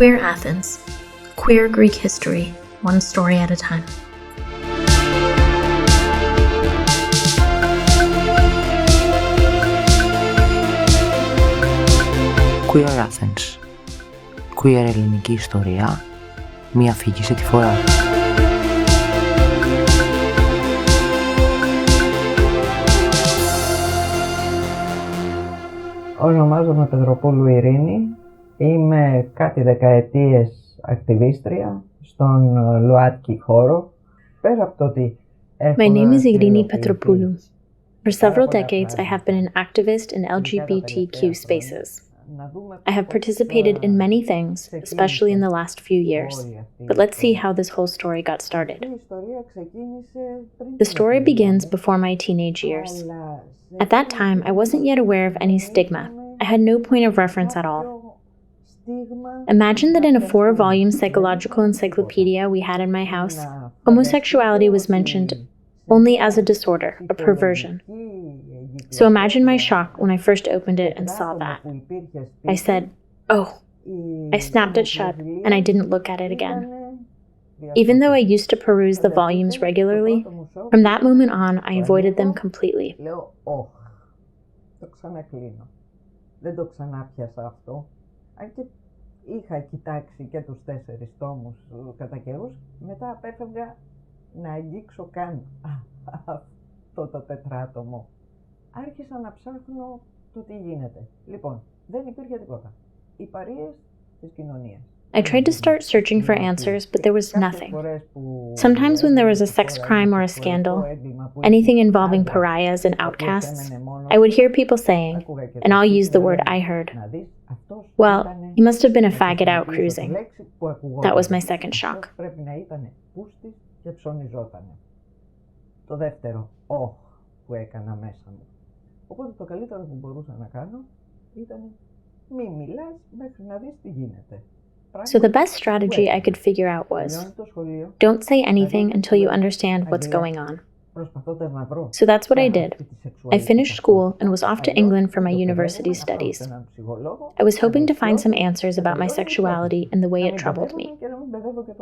Queer Athens. Queer Greek history, one story at a time. Queer Athens. Queer ελληνική ιστορία, μία αφήγηση τη φορά. Ονομάζομαι Πετροπούλου Ειρήνη. Είμαι κάτι δεκαετίες ακτιβίστρια στον ΛΟΑΤΚΙ χώρο. Πέρα από το ότι My name is Eirini Petropoulou. For several decades, I have been an activist in LGBTQ spaces. I have participated in many things, especially in the last few years. But let's see how this whole story got started. The story begins before my teenage years. At that time, I wasn't yet aware of any stigma. I had no point of reference at all. Imagine that in a 4-volume psychological encyclopedia we had in my house, homosexuality was mentioned only as a disorder, a perversion. So imagine my shock when I first opened it and saw that. I said, "Oh." I snapped it shut and I didn't look at it again. Even though I used to peruse the volumes regularly, from that moment on I avoided them completely. Είχα κοιτάξει και τους 4 τόμους κατά καιρούς, μετά απέφευγα να αγγίξω καν αυτό το τετράτομο. Άρχισα να ψάχνω το τι γίνεται. Λοιπόν, δεν υπήρχε τίποτα. Οι παρείες της κοινωνίας. I tried to start searching for answers, but there was nothing. Sometimes when there was a sex crime or a scandal, anything involving pariahs and outcasts, I would hear people saying, and I'll use the word I heard, "Well, he must have been a faggot out cruising." That was my second shock. Πρέπει να ήταν πούστης και ψωνιζότανε. Το δεύτερο που έκανα μέσα μου. Οπότε το καλύτερο που μπορούσα να κάνω ήταν μη μιλάς μέχρι να δεις τι γίνεται. So the best strategy I could figure out was, don't say anything until you understand what's going on. So that's what I did. I finished school and was off to England for my university studies. I was hoping to find some answers about my sexuality and the way it troubled me.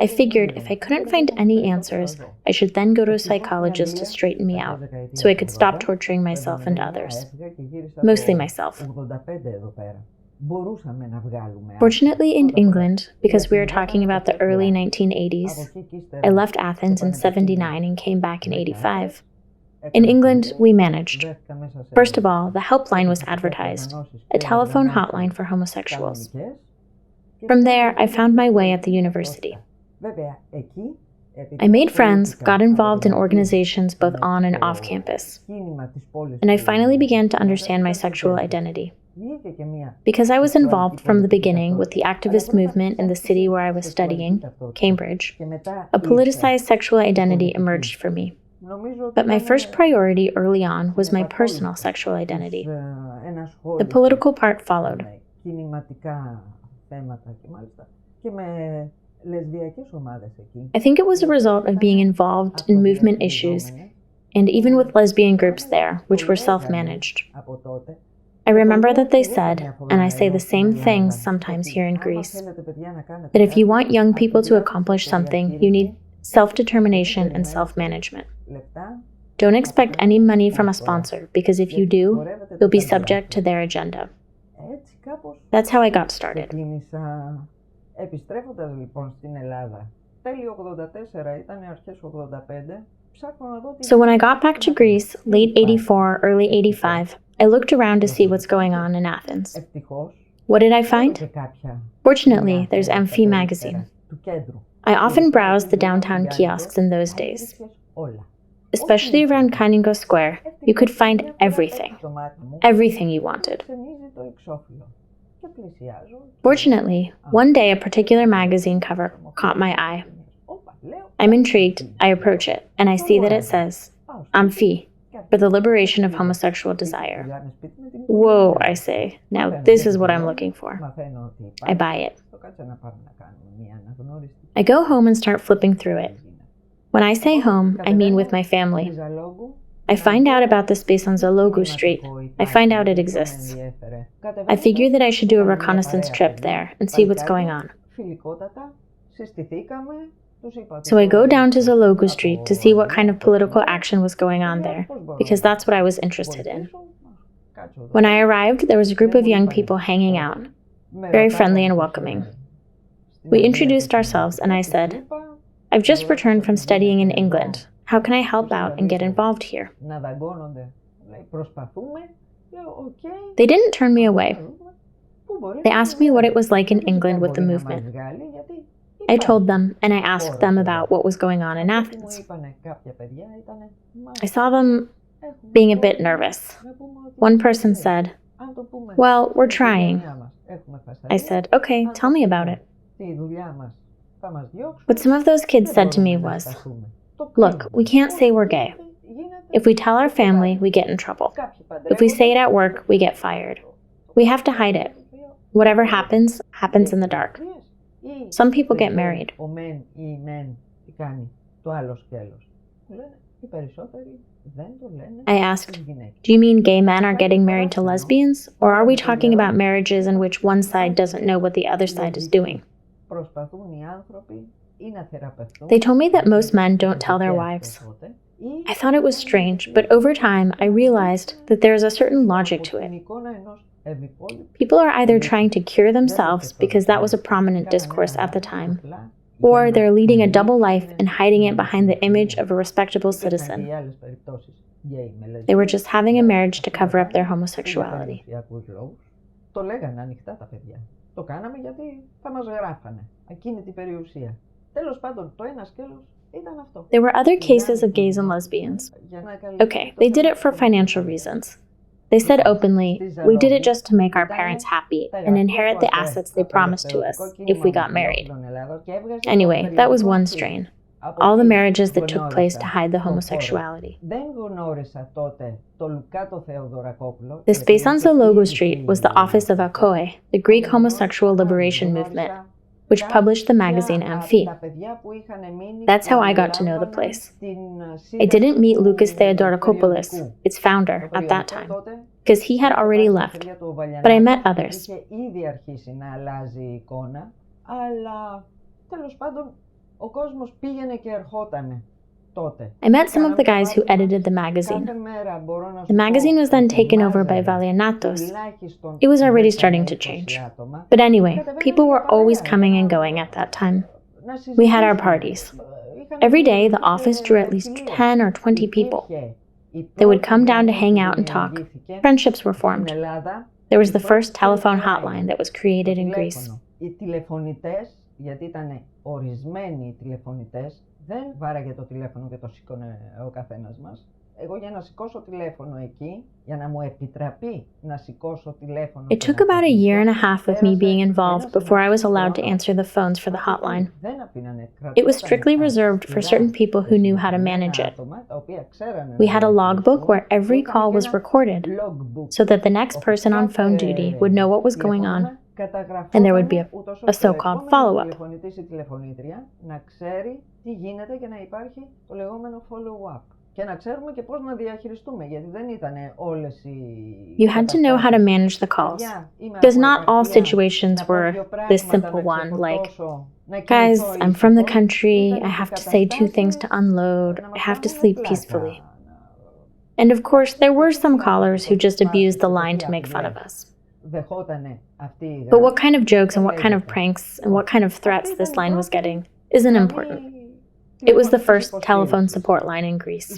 I figured if I couldn't find any answers, I should then go to a psychologist to straighten me out, so I could stop torturing myself and others. Mostly myself. Fortunately in England, because we are talking about the early 1980s, I left Athens in 79 and came back in 85. In England, we managed. First of all, the helpline was advertised, a telephone hotline for homosexuals. From there, I found my way at the university. I made friends, got involved in organizations both on and off campus, and I finally began to understand my sexual identity. Because I was involved from the beginning with the activist movement in the city where I was studying, Cambridge, a politicized sexual identity emerged for me. But my first priority early on was my personal sexual identity. The political part followed. I think it was a result of being involved in movement issues and even with lesbian groups there, which were self-managed. I remember that they said, and I say the same things sometimes here in Greece, that if you want young people to accomplish something, you need self-determination and self-management. Don't expect any money from a sponsor, because if you do, you'll be subject to their agenda. That's how I got started. Επιστρέφοντας λοιπόν στην Ελλάδα, τέλη 84 ήταν, αρχές 85, ψάχνω να δω τι... So when I got back to Greece, late 84, early 85, I looked around to see what's going on in Athens. What did I find? Fortunately, there's Amphi magazine. I often browsed the downtown kiosks in those days. Especially around Kyningo Square, you could find everything. Everything you wanted. Fortunately, one day a particular magazine cover caught my eye. I'm intrigued, I approach it, and I see that it says, Amphi, for the liberation of homosexual desire. Whoa, I say, now this is what I'm looking for. I buy it. I go home and start flipping through it. When I say home, I mean with my family. I find out about the space on Zalogu Street. I find out it exists. I figure that I should do a reconnaissance trip there and see what's going on. φιλικότατα, συστηθήκαμε, τους είπα ότι... So I go down to Zologo Street to see what kind of political action was going on there, because that's what I was interested in. When I arrived, there was a group of young people hanging out, very friendly and welcoming. We introduced ourselves, and I said, "I've just returned from studying in England. How can I help out and get involved here?" They didn't turn me away. They asked me what it was like in England with the movement. I told them, and I asked them about what was going on in Athens. I saw them being a bit nervous. One person said, "Well, we're trying." I said, "Okay, tell me about it." What some of those kids said to me was, "Look, we can't say we're gay. If we tell our family, we get in trouble. If we say it at work, we get fired. We have to hide it. Whatever happens, happens in the dark. Some people get married." I asked, "Do you mean gay men are getting married to lesbians? Or are we talking about marriages in which one side doesn't know what the other side is doing?" They told me that most men don't tell their wives. I thought it was strange, but over time I realized that there is a certain logic to it. People are either trying to cure themselves because that was a prominent discourse at the time, or they're leading a double life and hiding it behind the image of a respectable citizen. They were just having a marriage to cover up their homosexuality. There were other cases of gays and lesbians. Okay, they did it for financial reasons. They said openly, "We did it just to make our parents happy and inherit the assets they promised to us if we got married." Anyway, that was one strain. All the marriages that took place to hide the homosexuality. The space on Zologo Street was the office of AKOE, the Greek homosexual liberation movement, which published the magazine Amphi. That's how I got to know the place. I didn't meet Lucas Theodorakopoulos, its founder, at that time, because he had already left, but I met others. I met some of the guys who edited the magazine. The magazine was then taken over by Valianatos. It was already starting to change. But anyway, people were always coming and going at that time. We had our parties. Every day, the office drew at least 10 or 20 people. They would come down to hang out and talk. Friendships were formed. There was the first telephone hotline that was created in Greece. Δεν βάραγε το τηλέφωνο και το σήκωνε ο καθένας μας. Εγώ για να σηκώσω τηλέφωνο εκεί, για να μου επιτραπεί να σηκώσω τηλέφωνο... It took about a year and a half of me being involved before I was allowed to answer the phones for the hotline. It was strictly reserved for certain people who knew how to manage it. We had a logbook where every call was recorded, so that the next person on phone duty would know what was going on, and there would be a so-called follow-up. You had to know how to manage the calls, because not all situations were this simple one, like, "Guys, I'm from the country, I have to say 2 things to unload, I have to sleep peacefully." And of course, there were some callers who just abused the line to make fun of us. But what kind of jokes and what kind of pranks and what kind of threats this line was getting isn't important. It was the first telephone support line in Greece.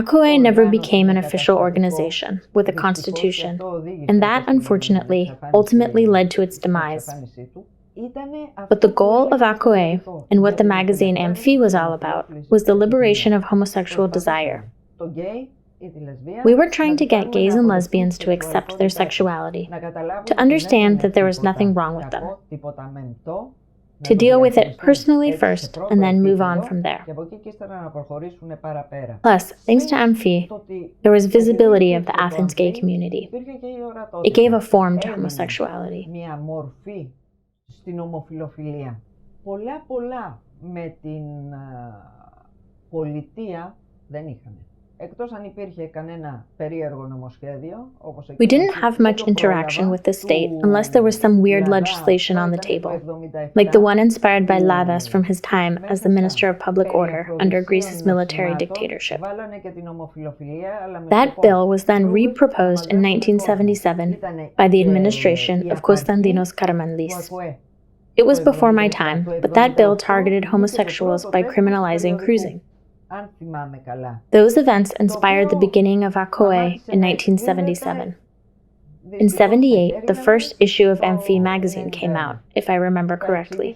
AKOE never became an official organization with a constitution, and that, unfortunately, ultimately led to its demise. But the goal of AKOE, and what the magazine Amphi was all about, was the liberation of homosexual desire. We were trying to get gays and lesbians to accept their sexuality, to understand that there was nothing wrong with them, to deal with it personally first and then move on from there. Plus, thanks to Amphi, there was visibility of the Athens gay community. It gave a form to homosexuality. Πολλά με την πολιτεία δεν είχαμε. Εκτός αν υπήρχε κανένα περίεργο νομοσχέδιο, όπως We didn't have much interaction with the state unless there was some weird legislation on the table, like the one inspired by Ladas from his time as the Minister of Public Order under Greece's military dictatorship. That bill was then re-proposed in 1977 by the administration of Konstantinos Karamanlis. It was before my time, but that bill targeted homosexuals by criminalizing cruising. Those events inspired the beginning of AKOE in 1977. In 1978, the first issue of Amphi magazine came out, if I remember correctly.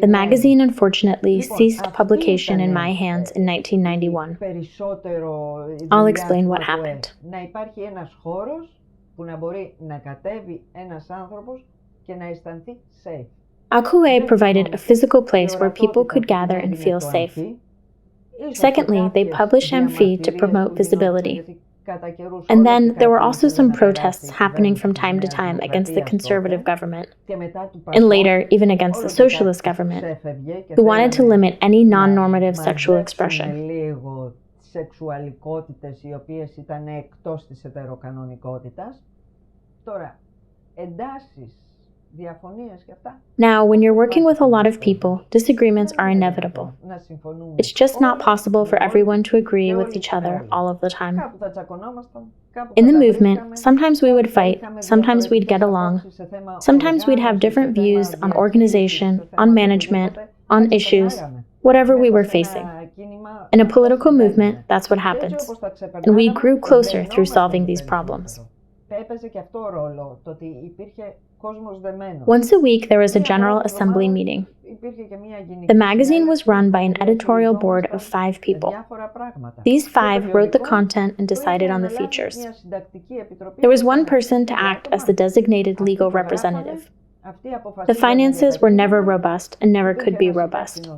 The magazine unfortunately ceased publication in my hands in 1991. I'll explain what happened. AKOE provided a physical place where people could gather and feel safe. Secondly, they published Amphi to promote visibility. And then there were also some protests happening from time to time against the conservative government, and later even against the socialist government, who wanted to limit any non-normative sexual expression. Now, when you're working with a lot of people, disagreements are inevitable. It's just not possible for everyone to agree with each other all of the time. In the movement, sometimes we would fight, sometimes we'd get along, sometimes we'd have different views on organization, on management, on issues, whatever we were facing. In a political movement, that's what happens. And we grew closer through solving these problems. Once a week, there was a General Assembly meeting. The magazine was run by an editorial board of 5 people. These 5 wrote the content and decided on the features. There was one person to act as the designated legal representative. The finances were never robust and never could be robust.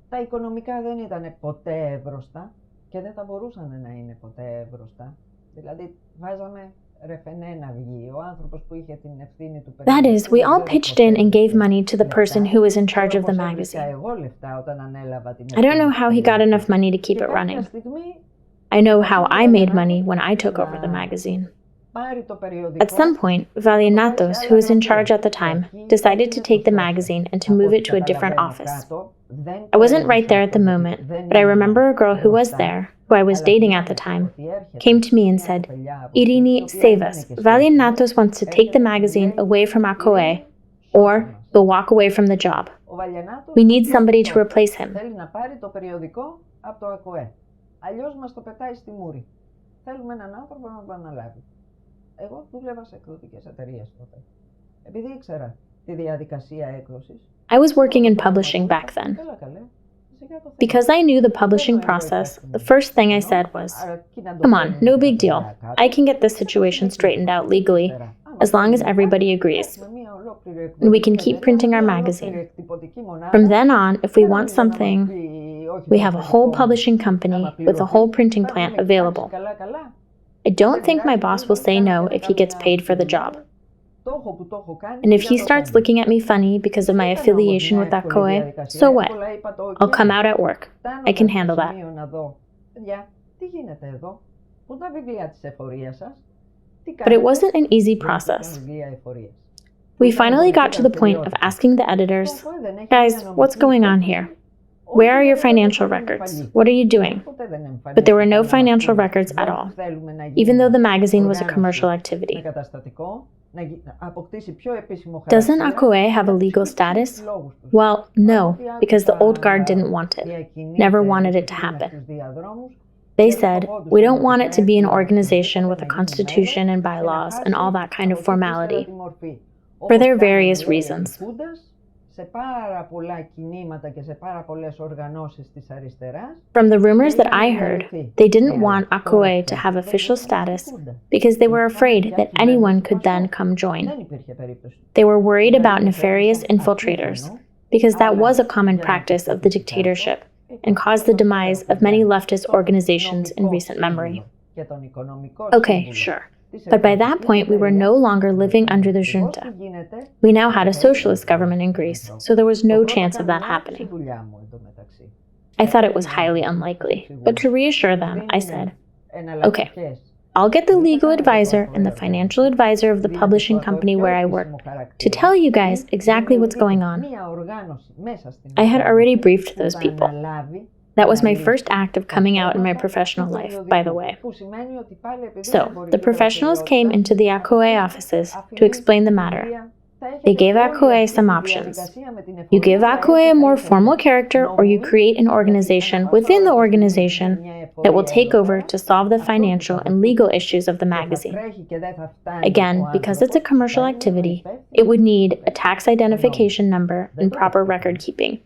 Τα οικονομικά δεν ήταν ποτέ εύρωστα και δεν θα μπορούσαν να είναι ποτέ εύρωστα. Δηλαδή, βάζαμε ρεφενέ να βγει. Ο άνθρωπος που είχε την ευθύνη του That is, we all pitched in and gave money to the person who was in charge of the magazine. I don't know how he got enough money to keep it running. I know how I made money when I took over the magazine. At some point, Valianatos, who was in charge at the time, decided to take the magazine and to move it to a different office. I wasn't right there at the moment, but I remember a girl who was there, who I was dating at the time, came to me and said, "Eirini, save us. Valianatos wants to take the magazine away from AKOE, or he'll walk away from the job. We need somebody to replace him." Εγώ δούλευα σε εκδοτικές εταιρείες τότε. Επειδή ήξερα τη διαδικασία έκδοσης. I was working in publishing back then. Because I knew the publishing process, the first thing I said was, "Come on, no big deal. I can get this situation straightened out legally, as long as everybody agrees. And we can keep printing our magazine. From then on, if we want something, we have a whole publishing company with a whole printing plant available. I don't think my boss will say no if he gets paid for the job. And if he starts looking at me funny because of my affiliation with AKOE, so what? I'll come out at work. I can handle that." But it wasn't an easy process. We finally got to the point of asking the editors, "Guys, what's going on here? Where are your financial records? What are you doing?" But there were no financial records at all, even though the magazine was a commercial activity. Doesn't AKOE have a legal status? Well, no, because the old guard didn't want it, never wanted it to happen. They said, "We don't want it to be an organization with a constitution and bylaws and all that kind of formality," for their various reasons. From the rumors that I heard, they didn't want AKOE to have official status because they were afraid that anyone could then come join. They were worried about nefarious infiltrators because that was a common practice of the dictatorship and caused the demise of many leftist organizations in recent memory. Okay, sure. But by that point, we were no longer living under the junta. We now had a socialist government in Greece, so there was no chance of that happening. I thought it was highly unlikely, but to reassure them, I said, okay, I'll get the legal advisor and the financial advisor of the publishing company where I work to tell you guys exactly what's going on. I had already briefed those people. That was my first act of coming out in my professional life, by the way. So, the professionals came into the ACOE offices to explain the matter. They gave ACOE some options. You give ACOE a more formal character, or you create an organization within the organization that will take over to solve the financial and legal issues of the magazine. Again, because it's a commercial activity, it would need a tax identification number and proper record keeping.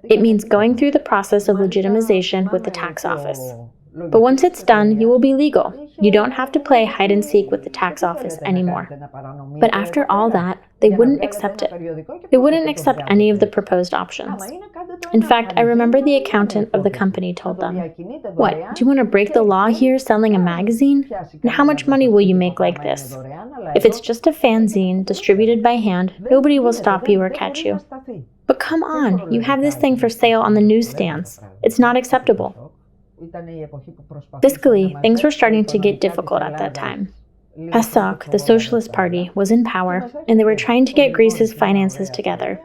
It means going through the process of legitimization with the tax office. But once it's done, you will be legal. You don't have to play hide and seek with the tax office anymore. But after all that, they wouldn't accept it. They wouldn't accept any of the proposed options. In fact, I remember the accountant of the company told them, "What, do you want to break the law here selling a magazine? And how much money will you make like this? If it's just a fanzine distributed by hand, nobody will stop you or catch you. But come on, you have this thing for sale on the newsstands. It's not acceptable." Fiscally, things were starting to get difficult at that time. PASOK, the Socialist Party, was in power, and they were trying to get Greece's finances together,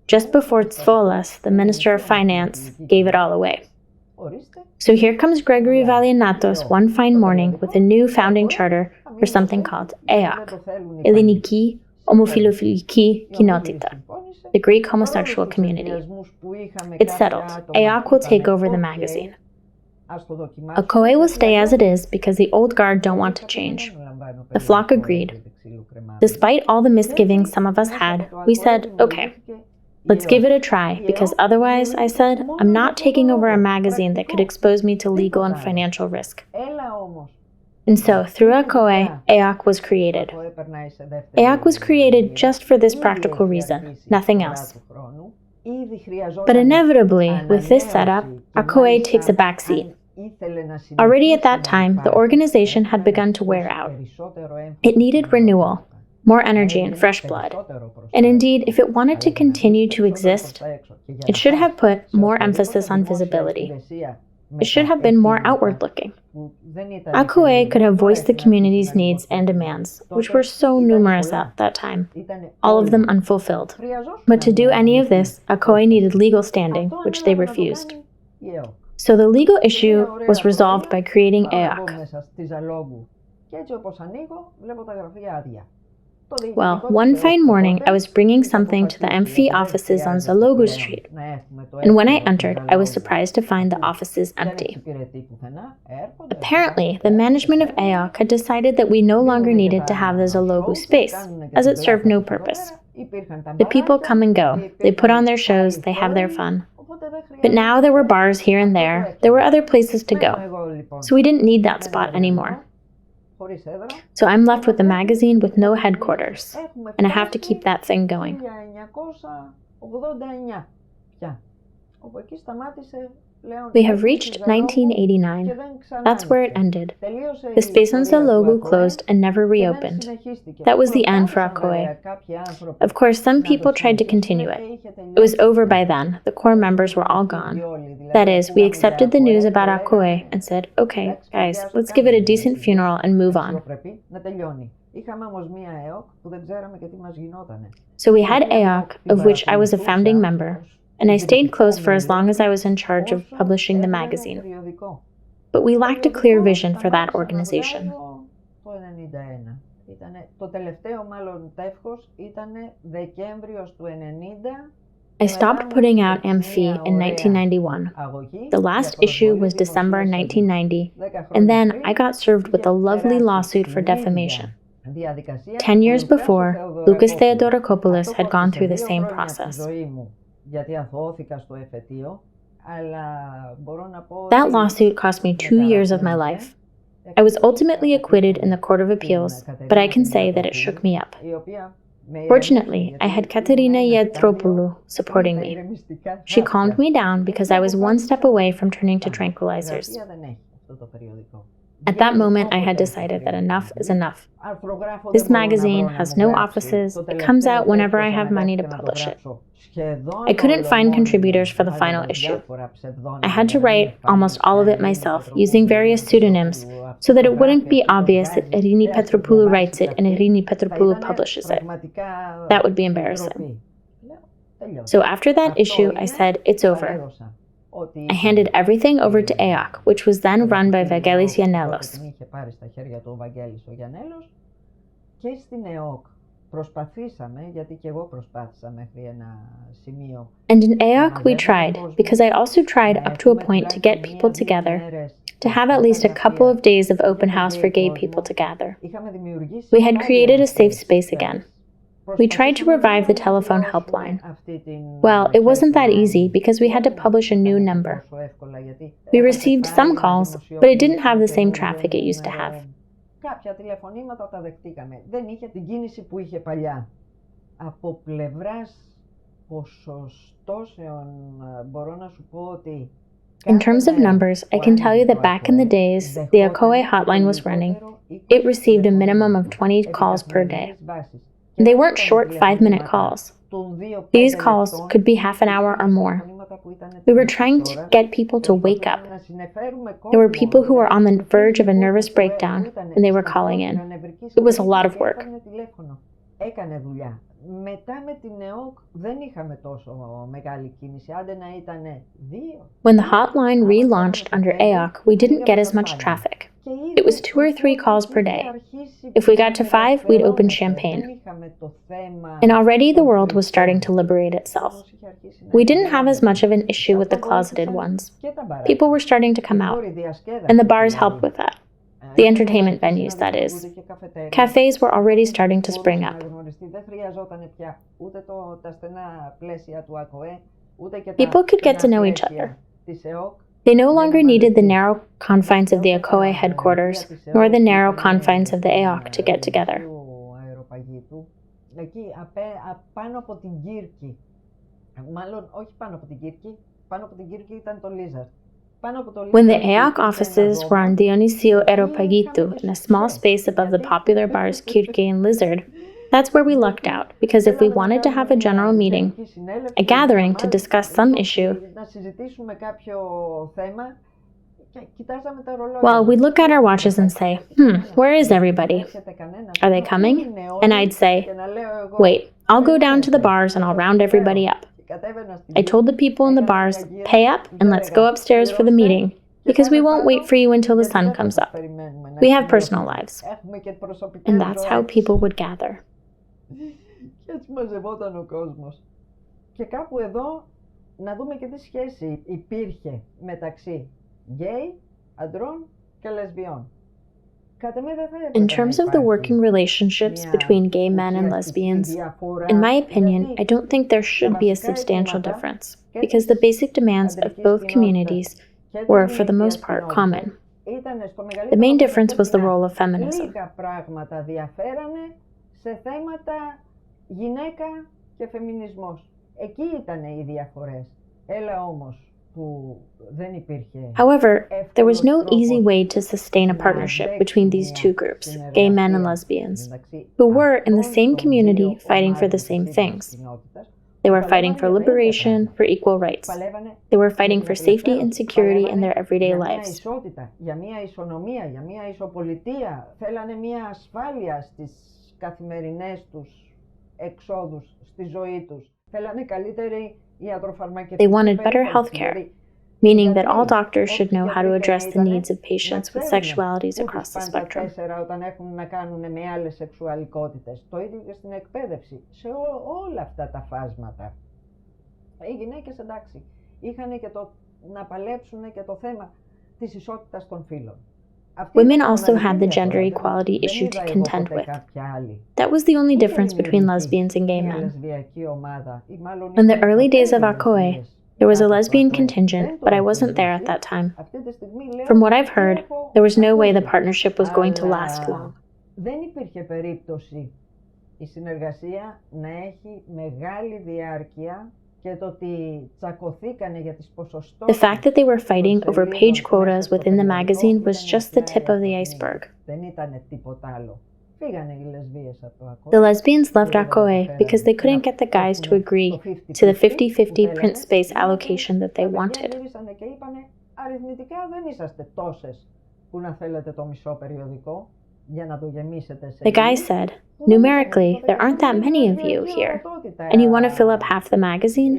just before Tsvolas, the Minister of Finance, gave it all away. So here comes Gregory Valianatos one fine morning with a new founding charter for something called EAK, Elliniki Homophilofiliki Kinotita, the Greek homosexual community. It's settled. EAK will take over the magazine. ACOE will stay as it is because the old guard don't want to change. The flock agreed. Despite all the misgivings some of us had, we said, okay, let's give it a try, because otherwise, I said, I'm not taking over a magazine that could expose me to legal and financial risk. And so, through ACOE, EAK was created. EAK was created just for this practical reason, nothing else. But inevitably, with this setup, ACOE takes a back seat. Already at that time, the organization had begun to wear out. It needed renewal, more energy and fresh blood. And indeed, if it wanted to continue to exist, it should have put more emphasis on visibility. It should have been more outward-looking. ACOE could have voiced the community's needs and demands, which were so numerous at that time, all of them unfulfilled. But to do any of this, ACOE needed legal standing, which they refused. So the legal issue was resolved by creating EAK. Well, one fine morning, I was bringing something to the Amphi offices on Zalogu Street, and when I entered, I was surprised to find the offices empty. Apparently, the management of EAK had decided that we no longer needed to have the Zalogu space, as it served no purpose. The people come and go, they put on their shows, they have their fun. But now there were bars here and there were other places to go, so we didn't need that spot anymore. So I'm left with a magazine with no headquarters, and I have to keep that thing going. We have reached 1989. That's where it ended. The space on Zalogu closed and never reopened. That was the end for ACOE. Of course, some people tried to continue it. It was over by then. The core members were all gone. That is, we accepted the news about ACOE and said, okay, guys, let's give it a decent funeral and move on. So we had EAK, of which I was a founding member, and I stayed close for as long as I was in charge of publishing the magazine. But we lacked a clear vision for that organization. I stopped putting out Amphi in 1991. The last issue was December 1990, and then I got served with a lovely lawsuit for defamation. 10 years before, Lucas Theodorakopoulos had gone through the same process. That lawsuit cost me 2 years of my life. I was ultimately acquitted in the Court of Appeals, but I can say that it shook me up. Fortunately, I had Eirini Petropoulou supporting me. She calmed me down because I was one step away from turning to tranquilizers. At that moment, I had decided that enough is enough. This magazine has no offices. It comes out whenever I have money to publish it. I couldn't find contributors for the final issue. I had to write almost all of it myself, using various pseudonyms, so that it wouldn't be obvious that Eirini Petropoulou writes it and Eirini Petropoulou publishes it. That would be embarrassing. So after that issue, I said, it's over. I handed everything over to EOC, which was then run by Vangelis Yannelos. And in EOC we tried, because I also tried up to a point to get people together, to have at least a couple of days of open house for gay people to gather. We had created a safe space again. We tried to revive the telephone helpline. Well, it wasn't that easy because we had to publish a new number. We received some calls, but it didn't have the same traffic it used to have. Κάποια τηλεφωνήματα τα δεχτήκαμε. Δεν είχε την κίνηση που είχε παλιά. Από πλευράς ποσοστώσεων μπορώ να σου πω ότι In terms of numbers, I can tell you that back in the days the ACOE hotline was running, it received a minimum of 20 calls per day. They weren't short 5-minute calls. These calls could be half an hour or more. We were trying to get people to wake up. There were people who were on the verge of a nervous breakdown, and they were calling in. It was a lot of work. When the hotline relaunched under EOC, we didn't get as much traffic. It was 2 or 3 calls per day. If we got to 5, we'd open champagne. And already the world was starting to liberate itself. We didn't have as much of an issue with the closeted ones. People were starting to come out, and the bars helped with that. The entertainment venues, that is. Cafes were already starting to spring up. People could get to know each other. They no longer needed the narrow confines of the ACOE headquarters, nor the narrow confines of the EOC to get together. When the EOC offices were on Dionisio Aeropagitou, in a small space above the popular bars Kirke and Lizard, that's where we lucked out, because if we wanted to have a general meeting, a gathering to discuss some issue, well, we'd look at our watches and say, where is everybody? Are they coming? And I'd say, wait, I'll go down to the bars and I'll round everybody up. I told the people in the bars, pay up and let's go upstairs for the meeting, because we won't wait for you until the sun comes up. We have personal lives. And that's how people would gather. Και έτσι μαζευόταν ο κόσμος. Και κάπου εδώ να δούμε και τι σχέση υπήρχε μεταξύ γκέι, αντρών και λεσβιών. In terms of the working relationships between gay men and lesbians, in my opinion, I don't think there should be a substantial difference, because the basic demands of both communities were, for the most part, common. The main difference was the role of feminism. Σε θέματα γυναίκα και φεμινισμός. Εκεί ήταν οι διαφορές. Έλα όμως που δεν υπήρχε. However, there was no easy way to sustain a partnership between these two groups, gay men and lesbians, who were in the same community fighting for the same things. They were fighting for liberation, for equal rights. They were fighting for safety and security in their everyday lives. Για μια ισονομία, για μια ισοπολιτεία. Θέλανε μια ασφάλεια στις καθημερινές τους εξόδους στη ζωή τους. Θέλανε καλύτερη ιατροφαρμακευτική. They wanted better health care, meaning that all doctors should know how to address the needs of patients with sexualities across the spectrum. Όταν έχουν να κάνουν με άλλες σεξουαλικότητες. Το ίδιο και στην εκπαίδευση. Σε όλα αυτά τα φάσματα. Οι γυναίκες, εντάξει, είχαν και το να παλέψουν και το θέμα της ισότητας των φύλων. Women also had the gender equality issue to contend with. That was the only difference between lesbians and gay men. In the early days of ACOE, there was a lesbian contingent, but I wasn't there at that time. From what I've heard, there was no way the partnership was going to last long. Δεν υπήρχε περίπτωση η συνεργασία να έχει μεγάλη διάρκεια The fact that they were fighting over page quotas within the magazine was just the tip of the iceberg. The lesbians left Akoe because they couldn't get the guys to agree to the 50-50 print space allocation that they wanted. The guy said, "Numerically, there aren't that many of you here, and you want to fill up half the magazine?"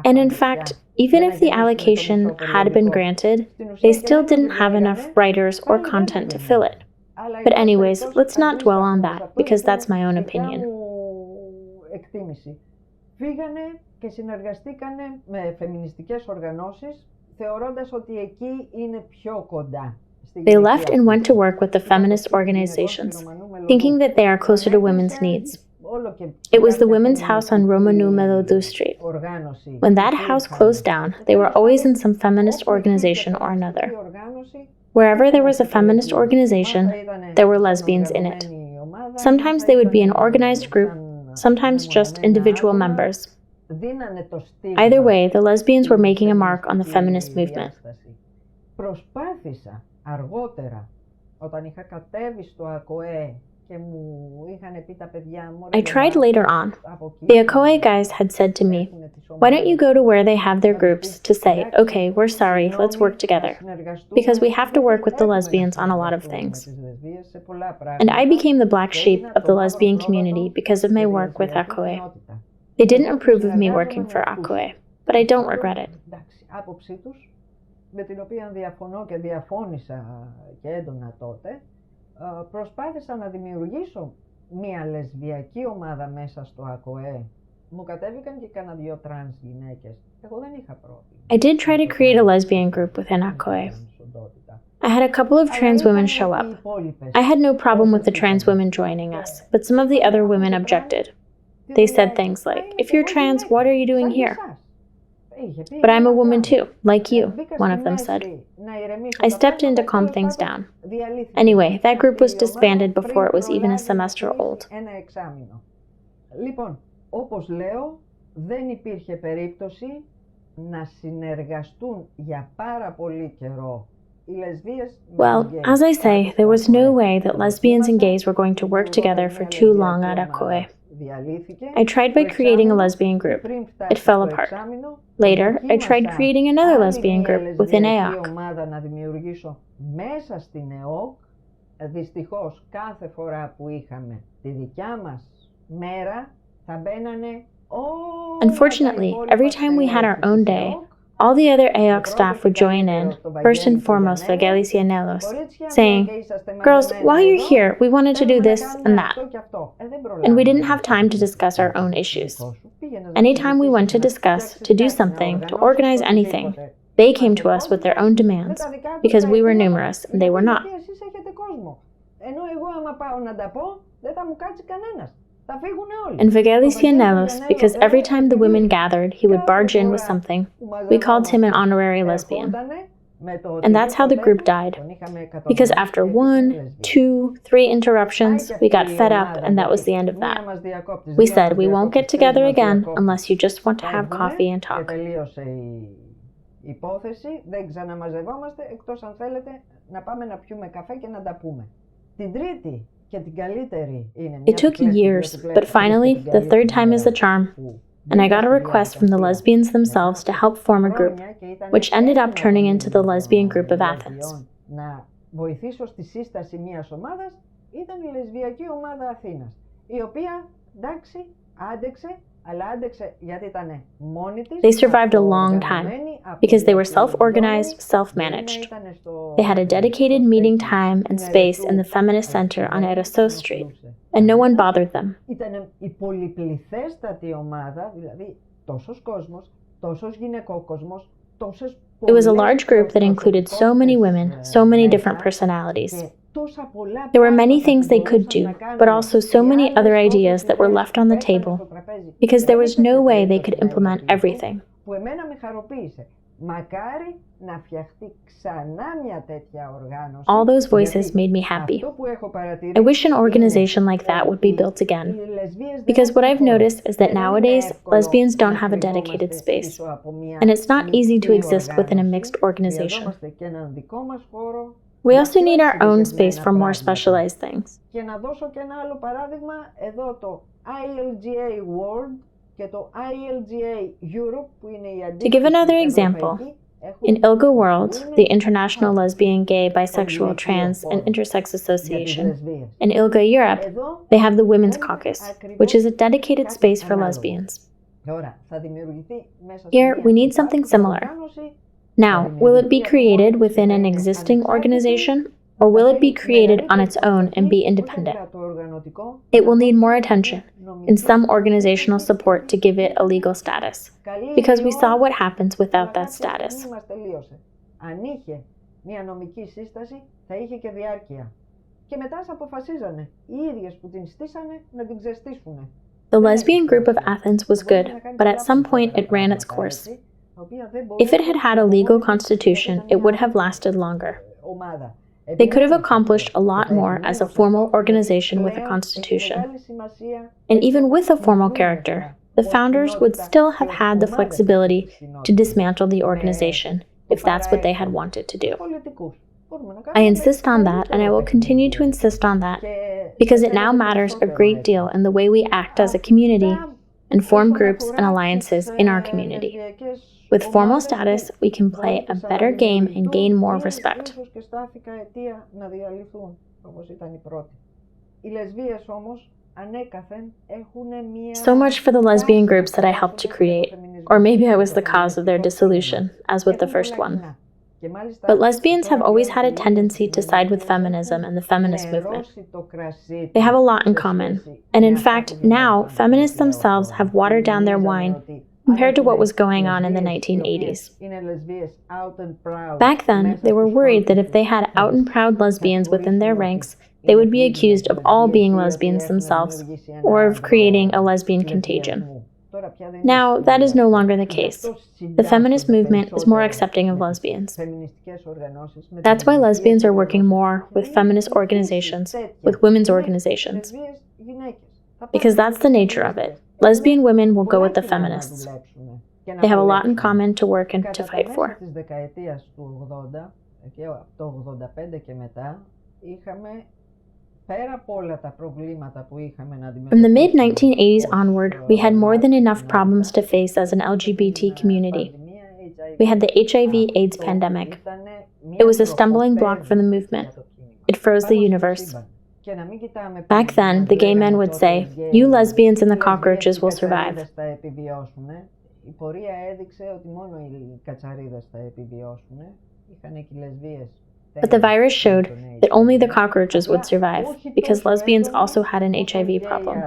And in fact, even if the allocation had been granted, they still didn't have enough writers or content to fill it. But anyways, let's not dwell on that, because that's my own opinion. Φύγανε και συνεργαστήκανε με φεμινιστικές οργανώσεις, θεωρώντας ότι εκεί είναι πιο κοντά. They left and went to work with the feminist organizations, thinking that they are closer to women's needs. It was the Women's House on Romanou Melodou Street. When that house closed down, they were always in some feminist organization or another. Wherever there was a feminist organization, there were lesbians in it. Sometimes they would be an organized group, sometimes just individual members. Either way, the lesbians were making a mark on the feminist movement. Προσπάθησα αργότερα, όταν είχα κατέβει στο ΑΚΟΕ και μου είχαν πει τα παιδιά μου... I tried later on. The Akoe guys had said to me, "Why don't you go to where they have their groups to say, okay, we're sorry, let's work together, because we have to work with the lesbians on a lot of things." And I became the black sheep of the lesbian community because of my work with Akoe. They didn't approve of me working for Akoe, but I don't regret it. Με την οποία διαφωνώ και διαφώνησα και έντονα τότε, προσπάθησα να δημιουργήσω μία λεσβιακή ομάδα μέσα στο ΑΚΟΕ. Μου κατέβηκαν και κάνα 2 τρανς γυναίκες. Εγώ δεν είχα πρόβλημα. I did try to create a lesbian group within Akoe. I had a couple of trans women show up. I had no problem with the trans women joining us, but some of the other women objected. They said things like, "If you're trans, what are you doing here?" "But I'm a woman too, like you," one of them said. I stepped in to calm things down. Anyway, that group was disbanded before it was even a semester old. Λοιπόν, όπως λέω, δεν υπήρχε περίπτωση να συνεργαστούν για πάρα πολύ καιρό οι λεσβίες. Well, as I say, there was no way that lesbians and gays were going to work together for too long at Akoe. I tried by creating a lesbian group. It fell apart. Later, I tried creating another lesbian group within EOC. Δυστυχώς, κάθε φορά που είχαμε τη δικιά μας μέρα, θα μπαίνανε Unfortunately, every time we had our own day, all the other EOC staff would join in, first and foremost Vangelis Yanelos, saying, "Girls, while you're here, we wanted to do this and that." And we didn't have time to discuss our own issues. Anytime we went to discuss, to do something, to organize anything, they came to us with their own demands, because we were numerous and they were not. And Vangelis Yanelos, because every time the women gathered, he would barge in with something. We called him an honorary lesbian. And that's how the group died. Because after 1, 2, 3 interruptions, we got fed up, and that was the end of that. We said we won't get together again unless you just want to have coffee and talk. Υπόθεση, δεν ξαναμαζευόμαστε εκτός αν θέλετε να πάμε να πιούμε καφέ και να τα πούμε. Την τρίτη και την καλύτερη είναι μια. It took years, but finally, the third time is the charm. And I got a request from the lesbians themselves to help form a group, which ended up turning into the Lesbian Group of Athens. Να βοηθήσω στη σύσταση μιας ομάδας ήταν η Λεσβιακή Ομάδα Αθήνας, η οποία, εντάξει, άντεξε. They survived a long time because they were self-organized, self-managed. They had a dedicated meeting time and space in the Feminist Center on Eroso Street, and no one bothered them. Ήταν η πολυπληθέστατη ομάδα, δηλαδή τόσος κόσμος, τόσος γυναικόκοσμος, τόσες. It was a large group that included so many women, so many different personalities. There were many things they could do, but also so many other ideas that were left on the table, because there was no way they could implement everything. Μακάρι να φτιαχτεί ξανά μια τέτοια οργάνωση. All those voices made me happy. Αυτό που έχω παρατηρήσει I wish an organization like that would be built again. Because what I've noticed is that nowadays, lesbians don't have a dedicated space. And it's not easy to exist within a mixed organization. We also need our own space for more specialized things. Και να δώσω και ένα άλλο παράδειγμα, εδώ το ILGA World και το ILGA Europe που είναι η αντίστοιχη. To give another example, in ILGA World, the International Lesbian, Gay, Bisexual, Trans, and Intersex Association, in ILGA Europe, they have the Women's Caucus, which is a dedicated space for lesbians. Here, we need something similar. Now, will it be created within an existing organization, or will it be created on its own and be independent? It will need more attention and some organizational support to give it a legal status, because we saw what happens without that status. Αν είχε μια νομική σύσταση, θα είχε και διάρκεια. Και μετά αποφασίζανε οι ίδιες που την στήσανε να την ξεστήσουνε. The Lesbian Group of Athens was good, but at some point it ran its course. If it had had a legal constitution, it would have lasted longer. They could have accomplished a lot more as a formal organization with a constitution. And even with a formal character, the founders would still have had the flexibility to dismantle the organization if that's what they had wanted to do. I insist on that, and I will continue to insist on that, because it now matters a great deal in the way we act as a community and form groups and alliances in our community. With formal status, we can play a better game and gain more respect. So much for the lesbian groups that I helped to create, or maybe I was the cause of their dissolution, as with the first one. But lesbians have always had a tendency to side with feminism and the feminist movement. They have a lot in common, and in fact, now feminists themselves have watered down their wine compared to what was going on in the 1980s. Back then, they were worried that if they had out and proud lesbians within their ranks, they would be accused of all being lesbians themselves, or of creating a lesbian contagion. Now, that is no longer the case. The feminist movement is more accepting of lesbians. That's why lesbians are working more with feminist organizations, with women's organizations. Because that's the nature of it. Lesbian women will go with the feminists. They have a lot in common to work and to fight for. From the mid-1980s onward, we had more than enough problems to face as an LGBT community. We had the HIV/AIDS pandemic. It was a stumbling block for the movement. It froze the universe. Back then, the gay men would say, "You lesbians and the cockroaches will survive." But the virus showed that only the cockroaches would survive, because lesbians also had an HIV problem.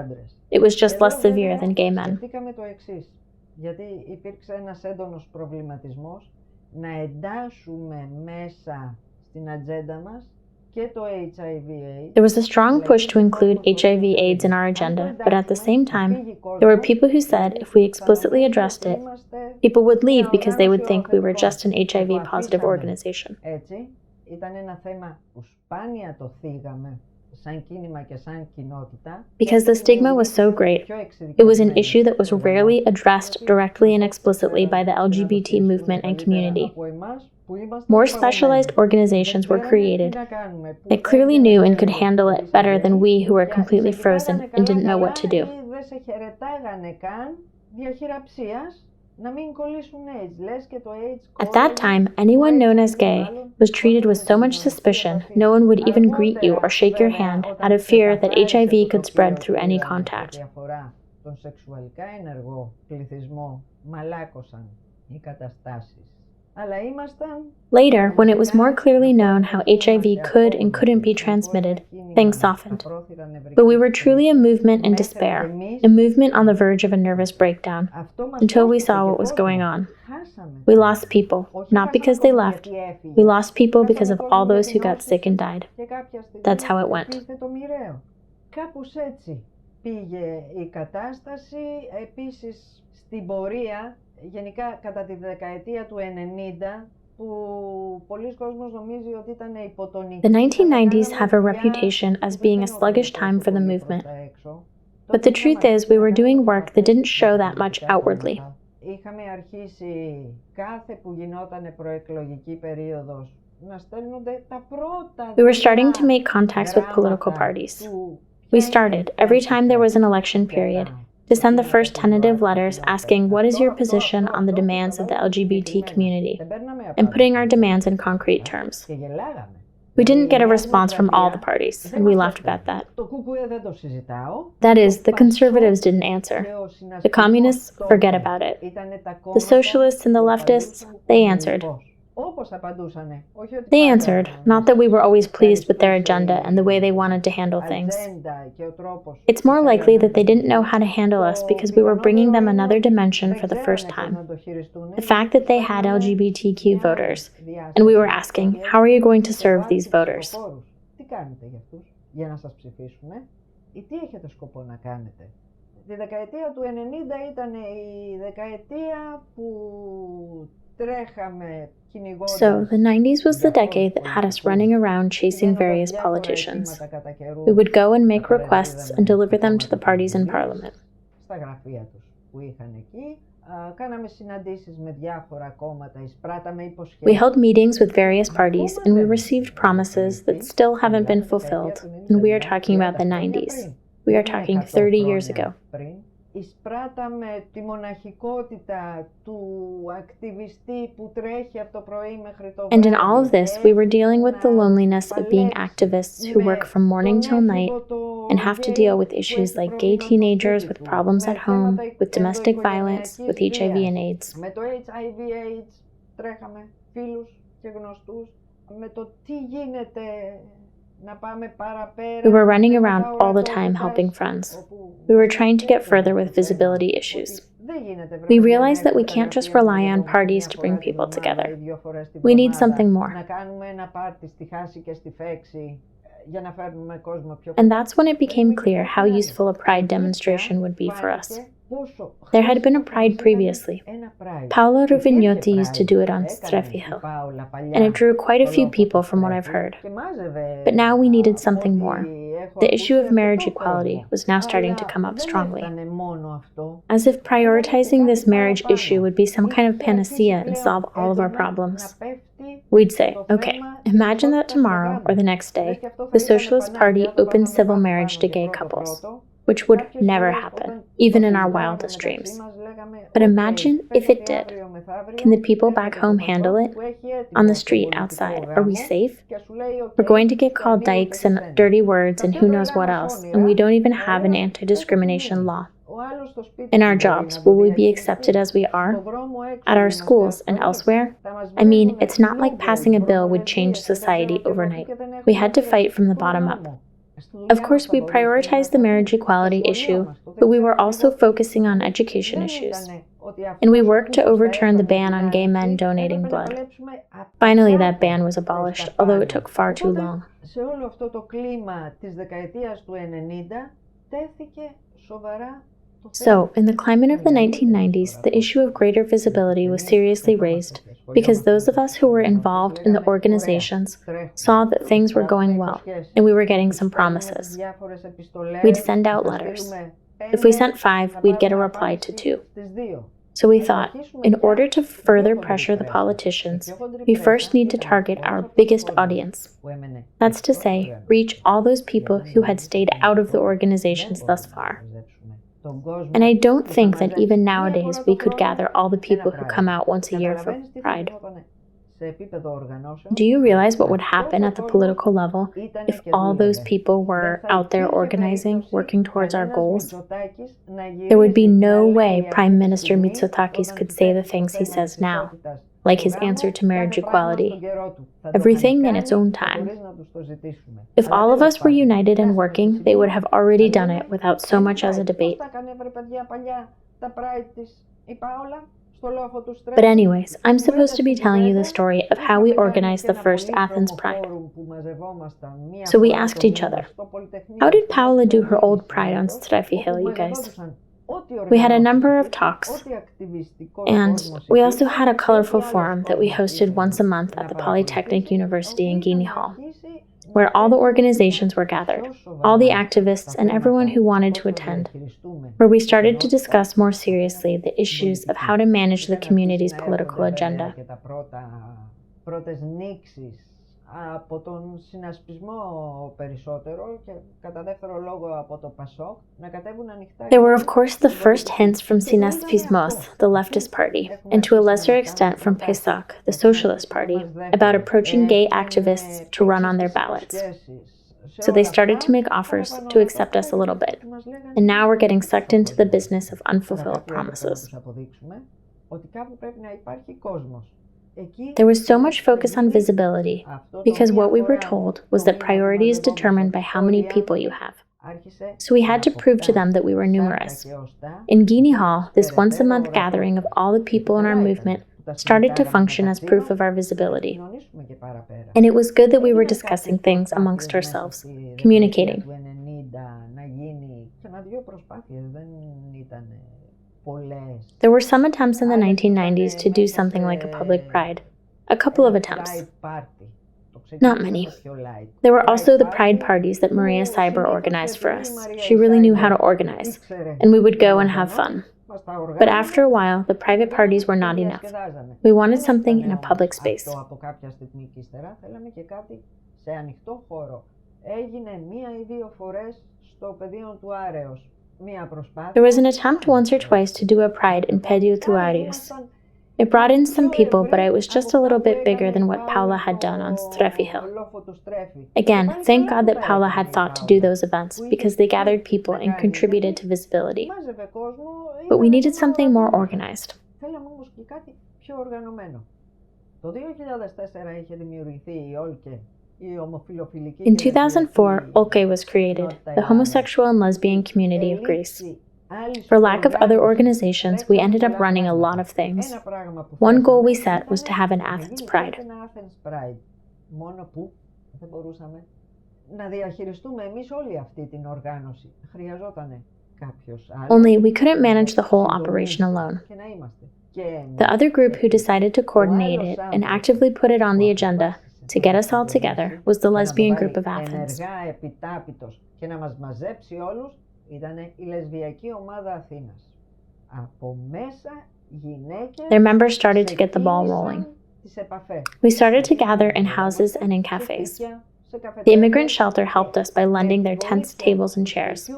It was just less severe than gay men. There was a strong push to include HIV/AIDS in our agenda, but at the same time, there were people who said if we explicitly addressed it, people would leave because they would think we were just an HIV-positive organization. Because the stigma was so great, it was an issue that was rarely addressed directly and explicitly by the LGBT movement and community. More specialized organizations were created that clearly knew and could handle it better than we who were completely frozen and didn't know what to do. At that time, anyone known as gay was treated with so much suspicion no one would even greet you or shake your hand out of fear that HIV could spread through any contact. Later, when it was more clearly known how HIV could and couldn't be transmitted, things softened. But we were truly a movement in despair, a movement on the verge of a nervous breakdown, until we saw what was going on. We lost people, not because they left. We lost people because of all those who got sick and died. That's how it went. Πήγε η κατάσταση. Επίσης στην πορεία γενικά κατά τη δεκαετία του 90, που πολλοί κόσμος νομίζει ότι ήταν υποτονική. The 1990s have a reputation as being a sluggish time for the movement. But the truth is, we were doing work that didn't show that much outwardly. Είχαμε αρχίσει κάθε που γινόταν προεκλογική περίοδος να στέλνονται τα πρώτα. We were starting to make contacts with political parties. We started, every time there was an election period, to send the first tentative letters asking what is your position on the demands of the LGBT community, and putting our demands in concrete terms. We didn't get a response from all the parties, and we laughed about that. That is, the conservatives didn't answer. The communists, forget about it. The socialists and the leftists, they answered. They answered, not that we were always pleased with their agenda and the way they wanted to handle things. It's more likely that they didn't know how to handle us because we were bringing them another dimension for the first time. The fact that they had LGBTQ voters, and we were asking, how are you going to serve these voters? Τι κάνετε για αυτούς, για να σας ψηφίσουν, ή τι έχετε σκοπό να κάνετε? Τη δεκαετία του 90 ήταν η δεκαετία που τρέχαμε. So, the 90s was the decade that had us running around chasing various politicians. We would go and make requests and deliver them to the parties in parliament. Στα γραφεία τους που είχαν εκεί, κάναμε συναντήσεις με διάφορα κόμματα, εισπράταμε υποσχέσεις. We held meetings with various parties and we received promises that still haven't been fulfilled, and we are talking about the 90s. We are talking 30 years ago. Εισπράταμε τη μοναχικότητα του ακτιβιστή που τρέχει από το πρωί μέχρι το βράδυ. And in all of this, we were dealing with the loneliness of being activists who work from morning till night and have to deal with issues like gay teenagers with problems at home, with domestic violence, with HIV and AIDS. Με το HIV/AIDS τρέχαμε φίλους και γνωστούς, με το τι γίνεται. We were running around all the time helping friends. We were trying to get further with visibility issues. We realized that we can't just rely on parties to bring people together. We need something more. And that's when it became clear how useful a pride demonstration would be for us. There had been a pride previously. Paolo Ruvignotti used to do it on Strefi Hill, and it drew quite a few people from what I've heard. But now we needed something more. The issue of marriage equality was now starting to come up strongly. As if prioritizing this marriage issue would be some kind of panacea and solve all of our problems. We'd say, okay, imagine that tomorrow or the next day, the Socialist Party opens civil marriage to gay couples, which would never happen, even in our wildest dreams. But imagine if it did. Can the people back home handle it? On the street outside, are we safe? We're going to get called dykes and dirty words and who knows what else, and we don't even have an anti-discrimination law. In our jobs, will we be accepted as we are? At our schools and elsewhere? I mean, it's not like passing a bill would change society overnight. We had to fight from the bottom up. Of course, we prioritized the marriage equality issue, but we were also focusing on education issues. And we worked to overturn the ban on gay men donating blood. Finally, that ban was abolished, although it took far too long. So, in the climate of the 1990s, the issue of greater visibility was seriously raised because those of us who were involved in the organizations saw that things were going well and we were getting some promises. We'd send out letters. If we sent 5, we'd get a reply to 2. So we thought, in order to further pressure the politicians, we first need to target our biggest audience. That's to say, reach all those people who had stayed out of the organizations thus far. And I don't think that even nowadays we could gather all the people who come out once a year for Pride. Do you realize what would happen at the political level if all those people were out there organizing, working towards our goals? There would be no way Prime Minister Mitsotakis could say the things he says now, like his answer to marriage equality. Everything in its own time. If all of us were united and working, they would have already done it without so much as a debate. But anyways, I'm supposed to be telling you the story of how we organized the first Athens Pride. So we asked each other, how did Paola do her old Pride on Strefi Hill, you guys? We had a number of talks, and we also had a colorful forum that we hosted once a month at the Polytechnic University in Guinea Hall, where all the organizations were gathered, all the activists and everyone who wanted to attend, where we started to discuss more seriously the issues of how to manage the community's political agenda. Από τον συνασπισμό περισσότερο και κατά δεύτερο λόγο από το ΠΑΣΟΚ να κατέβουν ανοιχτά. There were of course the first hints from Synaspismos, the leftist party, and to a lesser extent from PASOK, the socialist party, about approaching gay activists to run on their ballots. So they started to make offers to accept us a little bit, and now we're getting sucked into the business of unfulfilled promises. There was so much focus on visibility because what we were told was that priority is determined by how many people you have. So we had to prove to them that we were numerous. In Guinea Hall, this once-a-month gathering of all the people in our movement started to function as proof of our visibility. And it was good that we were discussing things amongst ourselves, communicating. There were some attempts in the 1990s to do something like a public pride. A couple of attempts. Not many. There were also the pride parties that Maria Cyber organized for us. She really knew how to organize, and we would go and have fun. But after a while, the private parties were not enough. We wanted something in a public space. There was an attempt once or twice to do a pride in Pediu Thuarius. It brought in some people, but it was just a little bit bigger than what Paula had done on Strefi Hill. Again, thank God that Paula had thought to do those events because they gathered people and contributed to visibility. But we needed something more organized. In 2004, Olke was created, the homosexual and lesbian community of Greece. For lack of other organizations, we ended up running a lot of things. One goal we set was to have an Athens Pride. Only we couldn't manage the whole operation alone. The other group who decided to coordinate it and actively put it on the agenda to get us all together was the Lesbian Group of Athens. Their members started to get the ball rolling. We started to gather in houses and in cafes. The immigrant shelter helped us by lending their tents, tables, and chairs.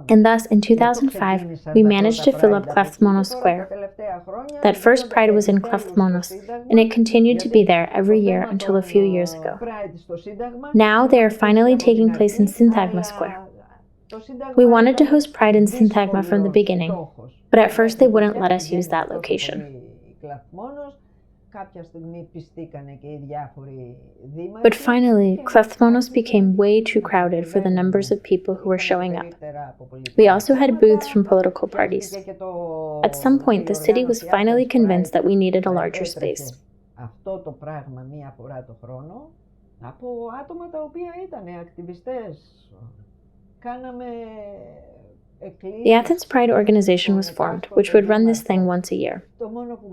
And thus, in 2005, we managed to fill up Kleftmonos Square. That first Pride was in Kleftmonos, and it continued to be there every year until a few years ago. Now they are finally taking place in Syntagma Square. We wanted to host Pride in Syntagma from the beginning, but at first they wouldn't let us use that location. But finally, Kleftmonos became way too crowded for the numbers of people who were showing up. We also had booths from political parties. At some point, the city was finally convinced that we needed a larger space. The Athens Pride organization was formed, which would run this thing once a year.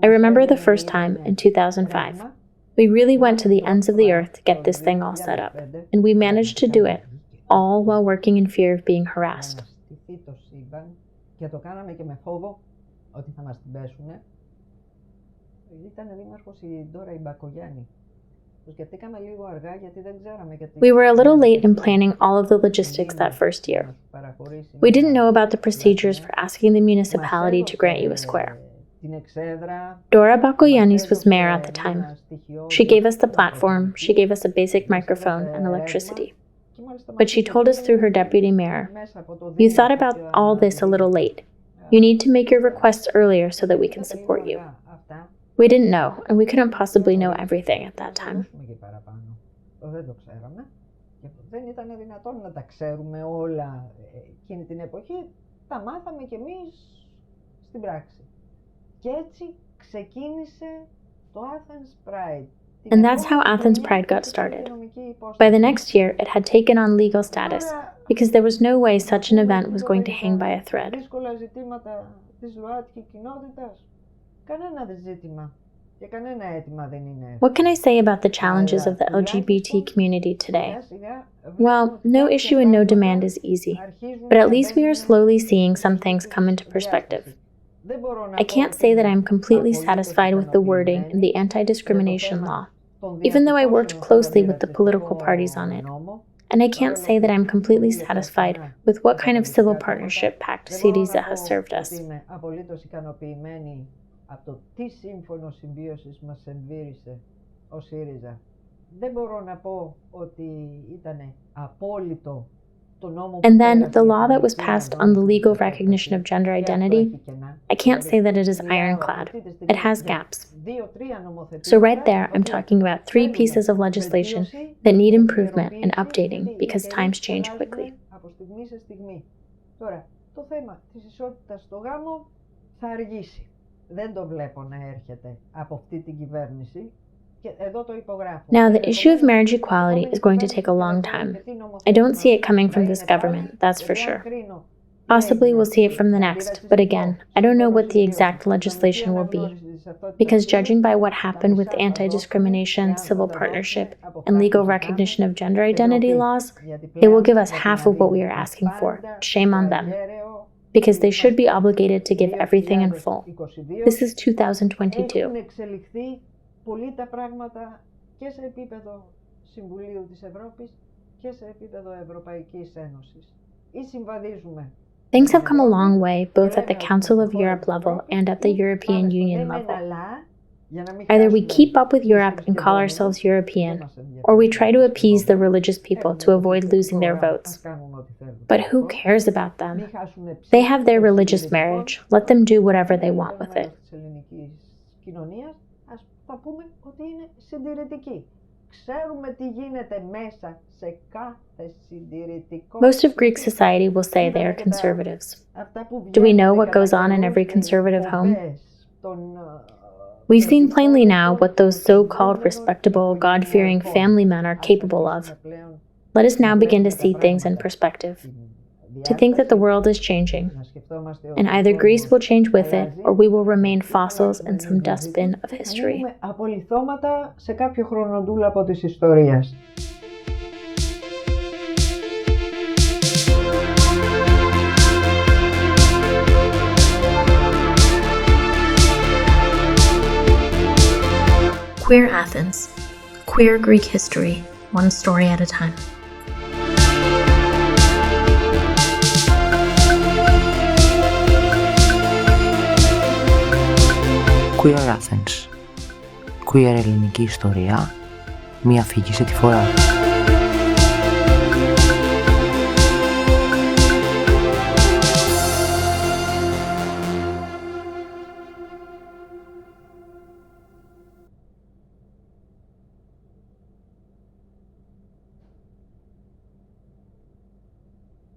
I remember the first time, in 2005. We really went to the ends of the earth to get this thing all set up, and we managed to do it, all while working in fear of being harassed. We were a little late in planning all of the logistics that first year. We didn't know about the procedures for asking the municipality to grant you a square. Dora Bakoyannis was mayor at the time. She gave us the platform, she gave us a basic microphone and electricity. But she told us through her deputy mayor, "You thought about all this a little late. You need to make your requests earlier so that we can support you." We didn't know, and we couldn't possibly know everything at that time. Δεν ήταν δυνατόν να τα ξέρουμε όλα εκείνη την εποχή, τα μάθαμε κι εμείς στην πράξη. Και έτσι ξεκίνησε Το Athens Pride. And that's how Athens Pride got started. By the next year, it had taken on legal status because there was no way such an event was going to hang by a thread. Δύσκολα ζητήματα της ΛΟΑΤΚΙ κοινότητας. Κανένα ζήτημα και κανένα αίτημα δεν είναι. What can I say about the challenges of the LGBT community today? Well, no issue and no demand is easy, but at least we are slowly seeing some things come into perspective. I can't say that I am completely satisfied with the wording in the anti-discrimination law, even though I worked closely with the political parties on it. And I can't say that I'm completely satisfied with what kind of civil partnership pact Syriza has served us. Είμαι απολύτως ικανοποιημένη από το τι σύμφωνο συμβίωσης μας εμβύρισε ο ΣΥΡΙΖΑ. Δεν μπορώ να πω ότι ήταν απόλυτο το νόμο. And then the law that was passed on the legal recognition of gender identity, I can't say that it is ironclad. It has gaps. So right there, I'm talking about 3 pieces of legislation that need improvement and updating because times change quickly. Από στιγμή σε στιγμή. Τώρα, το θέμα της ισότητας στο γάμο θα αργήσει. Δεν το βλέπω να έρχεται από αυτή την κυβέρνηση. Και εδώ το υπογράφω. Now, the issue of marriage equality is going to take a long time. I don't see it coming from this government, that's for sure. Possibly we'll see it from the next, but again, I don't know what the exact legislation will be, because judging by what happened with anti-discrimination, civil partnership, and legal recognition of gender identity laws, they will give us half of what we are asking for. Shame on them. Because they should be obligated to give everything in full. This is 2022. Πολύ τα πράγματα και σε επίπεδο Συμβουλίου της Ευρώπης και σε επίπεδο Ευρωπαϊκής Ένωσης. Ή συμβαδίζουμε. Things have come a long way both at the Council of Europe level and at the European Union level. Either we keep up with Europe and call ourselves European, or we try to appease the religious people to avoid losing their votes. But who cares about them? They have their religious marriage. Let them do whatever they want with it. Θα πούμε ότι είναι συντηρητική. Ξέρουμε τι γίνεται μέσα σε κάθε συντηρητικό. Most of Greek society will say they are conservatives. Do we know what goes on in every conservative home? We've seen plainly now what those so-called respectable, God-fearing family men are capable of. Let us now begin to see things in perspective. To think that the world is changing, and either Greece will change with it, or we will remain fossils in some dustbin of history. Απολιθώματα σε κάποιο χρονοτούλαπο της ιστορίας. Queer Athens. Queer Greek history, one story at a time. Queer Athens. Queer ελληνική ιστορία, μία αφήγηση τη φορά.